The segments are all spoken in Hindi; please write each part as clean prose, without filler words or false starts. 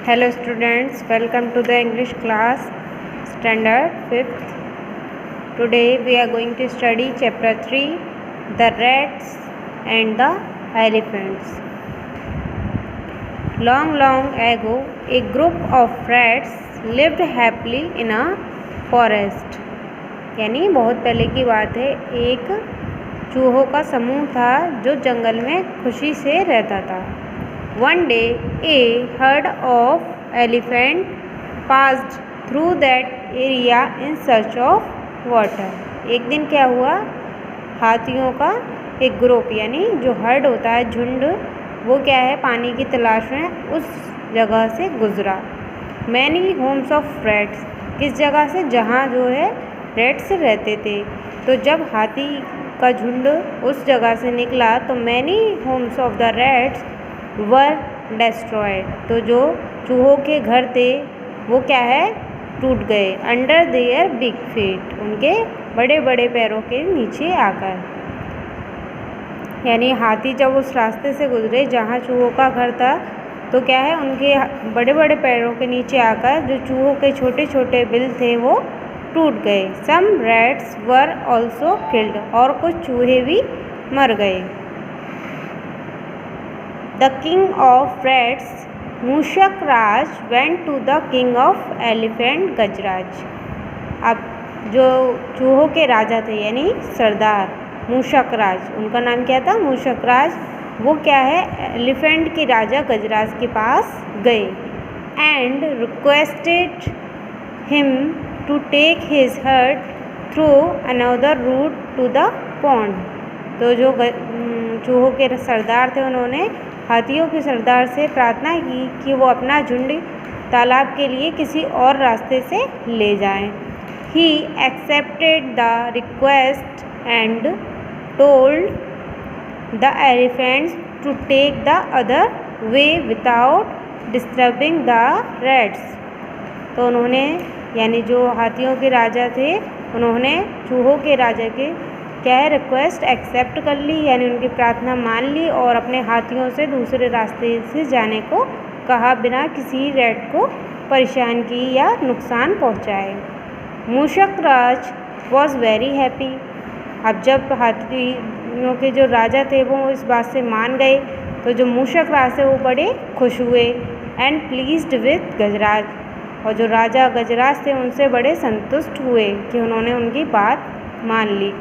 Hello students, welcome to the English class standard 5th. Today we are going to study chapter 3, the rats and the elephants. Long ago, a group of rats lived happily in a forest. यानी बहुत पहले की बात है, एक चूहों का समूह था जो जंगल में खुशी से रहता था. One day, a herd of elephant passed through that area in search of water. एक दिन क्या हुआ, हाथियों का एक ग्रुप यानी जो हर्ड होता है, झुंड, वो क्या है, पानी की तलाश में उस जगह से गुजरा. Many homes of rats, किस जगह से, जहाँ जो है रैट्स रहते थे. तो जब हाथी का झुंड उस जगह से निकला तो many homes of the rats were destroyed. तो जो चूहों के घर थे वो क्या है, टूट गए. अंडर देयर बिग फीट, उनके बड़े बड़े पैरों के नीचे आकर. यानी हाथी जब उस रास्ते से गुजरे जहाँ चूहों का घर था तो क्या है, उनके बड़े बड़े पैरों के नीचे आकर जो चूहों के छोटे छोटे बिल थे वो टूट गए. सम रैट्स वर ऑल्सो किल्ड, और कुछ चूहे भी मर गए. The king of rats, मूषक Raj, went to the king of elephant, गजराज. अब जो चूहों के राजा थे यानी सरदार मूषक राज, उनका नाम क्या था, मूषक राज, वो क्या है, एलिफेंट के राजा गजराज के पास गए. And requested him to take his herd through another route to the pond. तो जो चूहों के सरदार थे उन्होंने हाथियों के सरदार से प्रार्थना की कि वो अपना झुंड तालाब के लिए किसी और रास्ते से ले जाएं. He accepted the request and told the elephants to take the other way without disturbing the rats. तो उन्होंने यानी जो हाथियों के राजा थे उन्होंने चूहों के राजा के क्या है, रिक्वेस्ट एक्सेप्ट कर ली, यानी उनकी प्रार्थना मान ली और अपने हाथियों से दूसरे रास्ते से जाने को कहा बिना किसी रैट को परेशान की या नुकसान पहुंचाए. मूषक राज वॉज वेरी हैप्पी. अब जब हाथियों के जो राजा थे वो इस बात से मान गए तो जो मूषक राज थे वो बड़े खुश हुए. एंड प्लीज्ड विथ गजराज, और जो राजा गजराज थे उनसे बड़े संतुष्ट हुए कि उन्होंने उनकी बात मान ली.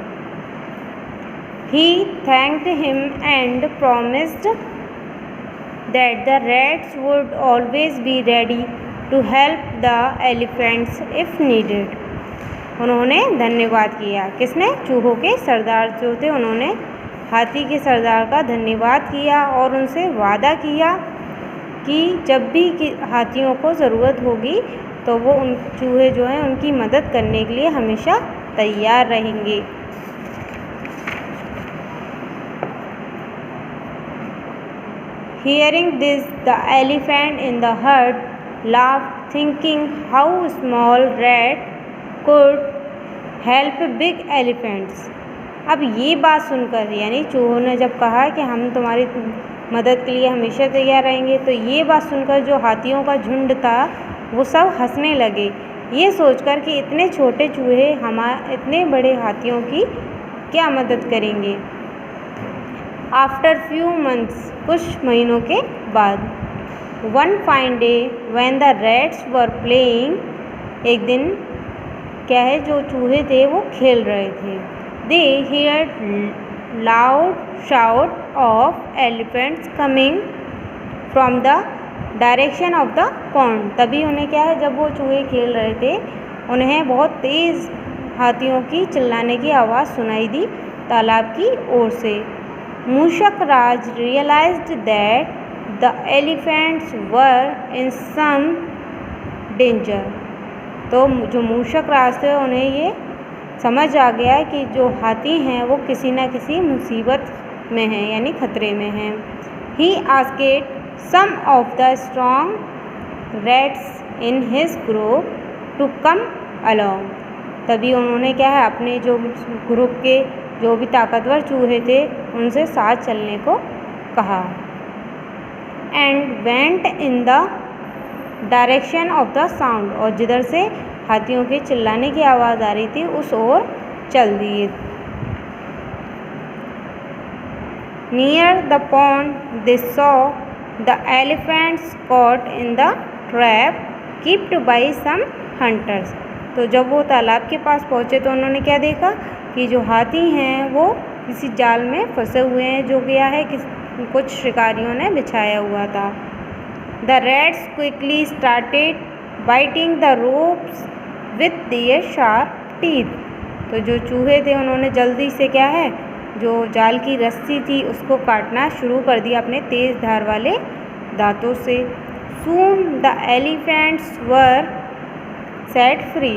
He thanked him and promised that the rats would always be ready to help the elephants if needed. उन्होंने धन्यवाद किया. किसने, चूहों के सरदार जो थे उन्होंने हाथी के सरदार का धन्यवाद किया और उनसे वादा किया कि जब भी हाथियों को ज़रूरत होगी तो वो उन चूहे जो हैं उनकी मदद करने के लिए हमेशा तैयार रहेंगे. Hearing this, the elephant in the herd laughed, thinking how small rat could help big elephants. अब ये बात सुनकर यानी चूहों ने जब कहा कि हम तुम्हारी मदद के लिए हमेशा तैयार रहेंगे, तो ये बात सुनकर जो हाथियों का झुंड था वो सब हंसने लगे, ये सोचकर कि इतने छोटे चूहे इतने बड़े हाथियों की क्या मदद करेंगे. आफ्टर फ्यू मंथ्स, कुछ महीनों के बाद, one fine day when the rats were playing, एक दिन क्या है, जो चूहे थे वो खेल रहे थे. They heard loud shout of elephants coming from the direction of the pond. तभी उन्हें क्या है, जब वो चूहे खेल रहे थे उन्हें बहुत तेज़ हाथियों की चिल्लाने की आवाज़ सुनाई दी तालाब की ओर से. मूषक राज realized that the elephants were in some danger. तो जो मूषक राज थे उन्हें ये समझ आ गया कि जो हाथी हैं वो किसी न किसी मुसीबत में हैं यानी खतरे में हैं. He asked some of the strong rats in his group to come along. तभी उन्होंने क्या है, अपने जो ग्रुप के जो भी ताकतवर चूहे थे उनसे साथ चलने को कहा. And went in the direction of the sound, और जिधर से हाथियों के चिल्लाने की आवाज़ आ रही थी उस ओर चल दिए। Near the pond they saw the elephants caught in the trap keeped by some hunters. तो जब वो तालाब के पास पहुँचे तो उन्होंने क्या देखा कि जो हाथी हैं वो किसी जाल में फंसे हुए हैं, जो गया है कुछ शिकारियों ने बिछाया हुआ था। The rats quickly started biting the ropes with their sharp teeth. तो जो चूहे थे उन्होंने जल्दी से क्या है, जो जाल की रस्सी थी उसको काटना शुरू कर दिया अपने तेज़ धार वाले दांतों से। Soon the elephants were set free.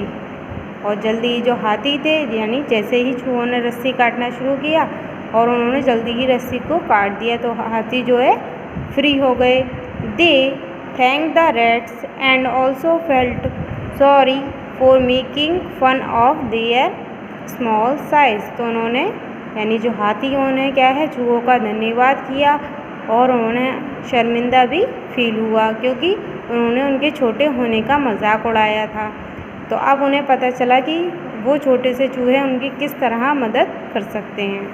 और जल्दी जो हाथी थे, यानी जैसे ही चूहों ने रस्सी काटना शुरू किया और उन्होंने जल्दी ही रस्सी को काट दिया तो हाथी जो है फ्री हो गए। They thank the rats and also felt sorry for making fun of their small size. तो उन्होंने, यानी जो हाथियों ने क्या है चूहों का धन्यवाद किया और उन्होंने शर्मिंदा भी फील हुआ क्योंकि उन्होंने उनके छोटे होने का मजाक उड़ाया था। तो अब उन्हें पता चला कि वो छोटे से चूहे उनकी किस तरह मदद कर सकते हैं।